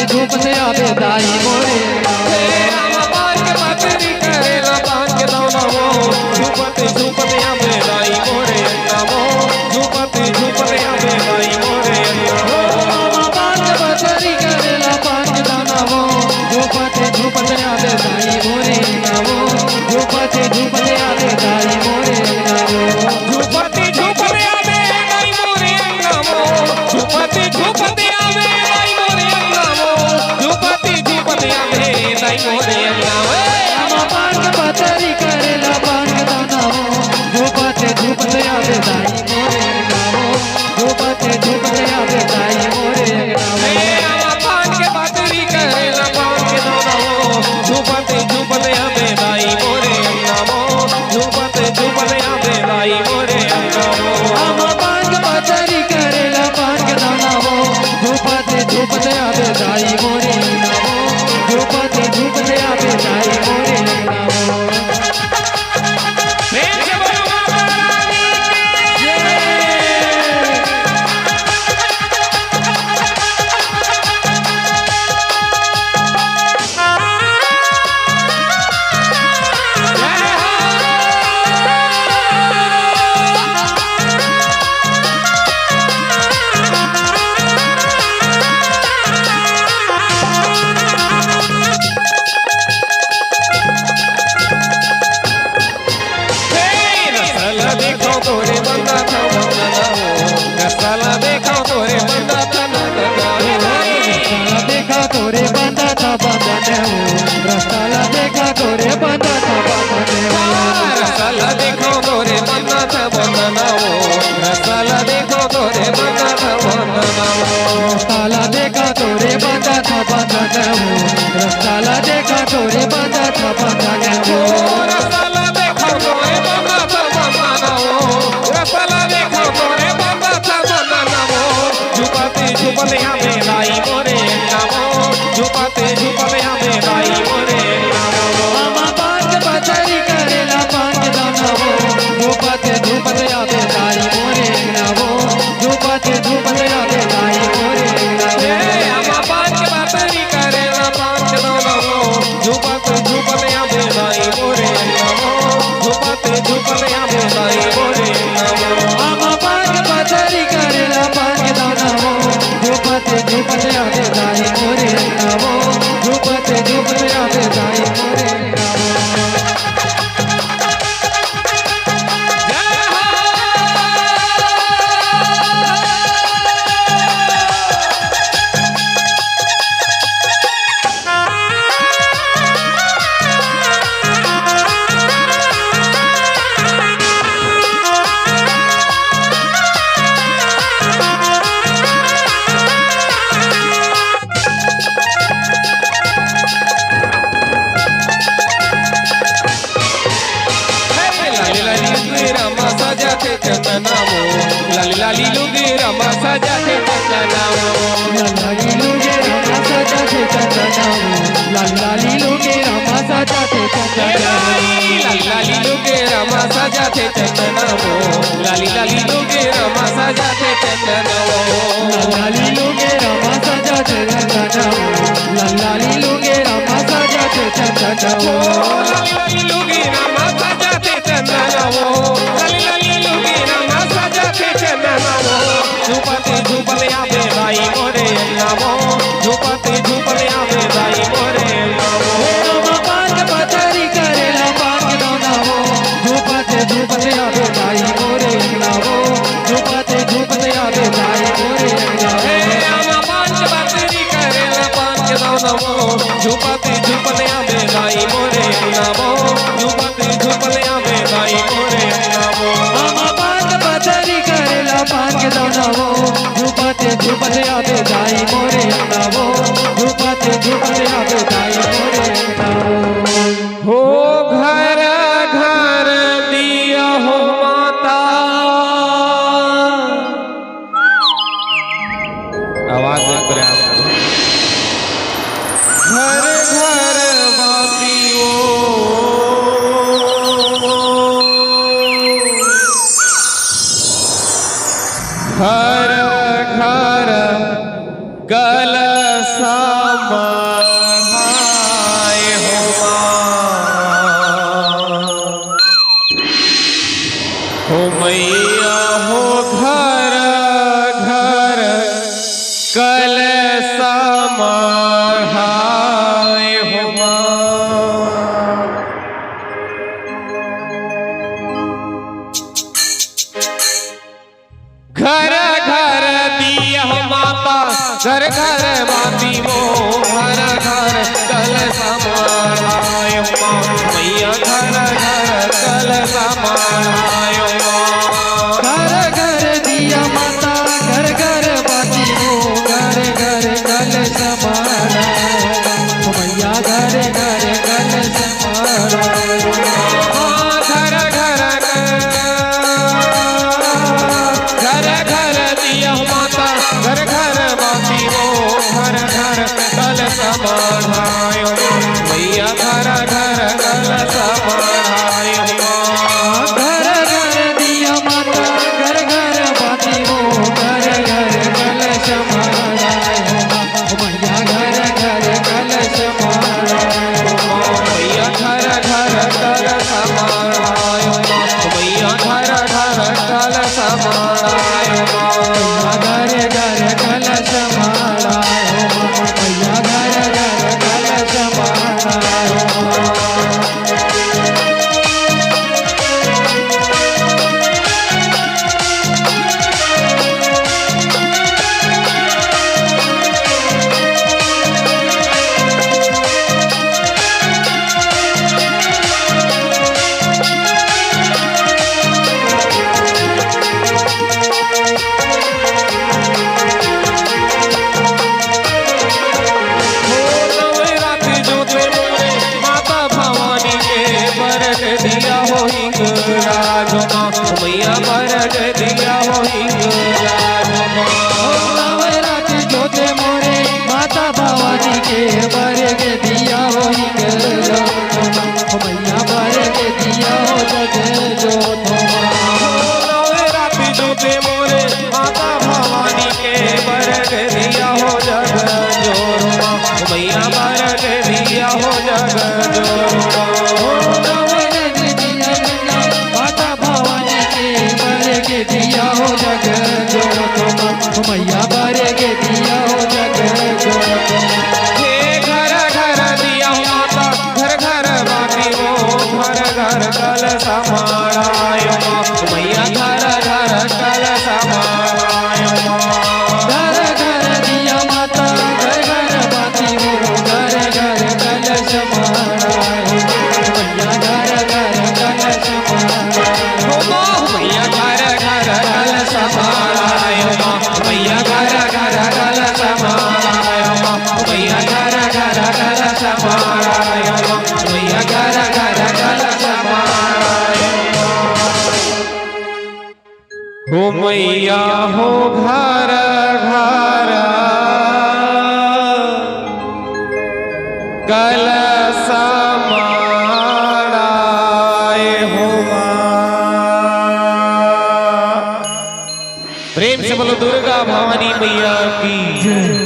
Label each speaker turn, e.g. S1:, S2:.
S1: झूपते आवे दाई मोरे
S2: आमा पान के पतरी करेला पान के दाना वो झूपते झूपते आवे दाई मोरे अंगना वो झूपते आवे दाई मोरे अंगना
S1: आमा पान के पतरी करेला पान के दाना वो झूपते झूपते आवे दाई मोरे अंगना वो झूपते झूपते आवे दाई मोरे अंगना वो
S2: झूपते झूपते आवे दाई मोरे अंगना वो झूपते झूपते आवे दाई मोरे अंगना वो झूपते झूपते आवे दाई मोरे अंगना वो
S1: आमा पान के पतरी करेला पान के दाना वो झूपते झूपते आवे दाई मोरे अंगना वो झूपते झूपते आवे दाई मोरे अंगना वो
S2: आमा पान के पतरी करेला पान के दाना वो झूपते झूपते आवे दाई मोरे अंगना वो झूपते झूपते आवे दाई मोरे अंगना वो
S1: आमा पान के पतरी करेला पान के दाना वो झूपते झूपते आवे दाई मोरे अंगना वो झूपते झूपते आवे दाई मोरे अंगना वो
S2: प्रेम से बोलो माता रानी की रसाला देखो तोरे बंदा था बंदा वो रसाला देखो तोरे बंदा था बंदा
S1: रसाला देखा तोरे बंदा था बंधन हो रसाला देखा तोरे बंदा था बंधन हो
S2: रसाला देखो तोरे बंदा था बंदा वो रसाला देखो तोरे बंदा था बंदा वो
S1: रसाला देखा तोरे बंदा था बंधन हो रसाला देखा तोरे बंदा था बंधन हो
S2: रसाला देखो तोरे बंदा था बंदा वो रसाला देखो तोरे बंदा था बंदा वो झुपते झुपते हमें लाई मोरे नामो झुपते झुपते हमें लाई मोरे नामो
S1: आमा पान के पतरी करेला पान के दाना वो झूपते झूपते आवे दाई मोरे अंगना वो झूपते झूपते आवे दाई मोरे अंगना वो
S2: आमा पान के पतरी करेला पान के दाना वो झुपते झुपते आवे लाई मोरे नामो झुपते झुपते आवे लाई मोरे नामो
S1: आमा पान के पतरी करेला पान के दाना वो झूपते झूपते आवे दाई मोरे अंगना वो झूपते झूपते आवे दाई मोरे अंगना वो
S2: जय हो लाली लाली लुगी रामा सजाते चंदनामो लाली लाली लुगी रामा सजाते चंदनामो
S1: लाली लूगे रामा सजाते चंदनामो लाली लूगे रामा सजाते चंदनामो
S2: लाली लाली लुगी रामा सजाते चंदनामो लाली लाली लुगी रामा सजाते चंदनामो
S1: लाली लूगे रामा सजाते चंदनामो लाली लूगे रामा सजाते चंदनामो
S2: लाली लाली लुगी रामा सजाते चंदनामो लाली लाली लुगी रामा सजाते चंदनामो झुपते झुपते आवे दाई मोरे नामो झुपते झुपते आवे दाई मोरे नामो
S1: आमा पान के पतरी करेला पान के दाना वो झूपते झूपते आवे दाई मोरे अंगना वो झूपते झूपते आवे दाई मोरे अंगना वो
S2: आमा पान के पतरी करेला पान के दाना वो झुपते झुपते आवे दाई मोरे नामो झुपते झुपते आवे दाई मोरे नामो
S1: आमा पान के पतरी करेला पान के दाना वो झूपते झूपते आवे दाई मोरे अंगना वो झूपते झूपते आवे दाई मोरे अंगना वो
S2: हो घर घर दिया हो माता आवाज बंद करें आप घर घर बातियों हर घर कलसा घर घर बाती वो घर घर कल समायो माँ मैया घर घर कल समायो माँ
S1: घर घर दिया माता घर घर बाती हो घर घर कल समाना मैया घर घर कल समाना
S2: घर घर दिया माता घर घर बाती वो घर घर कल समायो मैया घर घर कल समायो
S1: घर घर दिया माता घर घर बाती हो घर घर कल समाना मैया घर घर कल समाना
S2: मैया घर घर कल समायो मैया घर घर कल समायो
S1: घर घर कल समाना मैया घर घर कल समाना
S2: दिया हो हिंगराज मैया बरग दिया हो हिंगराज
S1: नवरात जोते मोरे माता भवानी के बरग दिया हो मैया बरग दिया हो जग जोत
S2: नवरात जोते मोरे माता भवानी के बरग दिया हो जग जोरमा मैया बरग दिया हो जग जोरमा
S1: माता भवानी के बरग दिया हो जग जोत मैया बरग दिया हो जग जोत
S2: हे घर घर दिया माता घर घर बाती हो घर घर कल समायो मैया घर घर कल समायो
S1: घर घर दिया माता घर घर बाती हो घर घर कल समाना मैया घर घर कल समाना
S2: मैया घर घर कल समायो मैया घर घर कल समायो मैया घर घर कल समायो मैया घर घर कल समायो हो मैया हो घर घर कल समाड़ाए हो माँ। प्रेम से बोलो दुर्गा भवानी मैया की जय।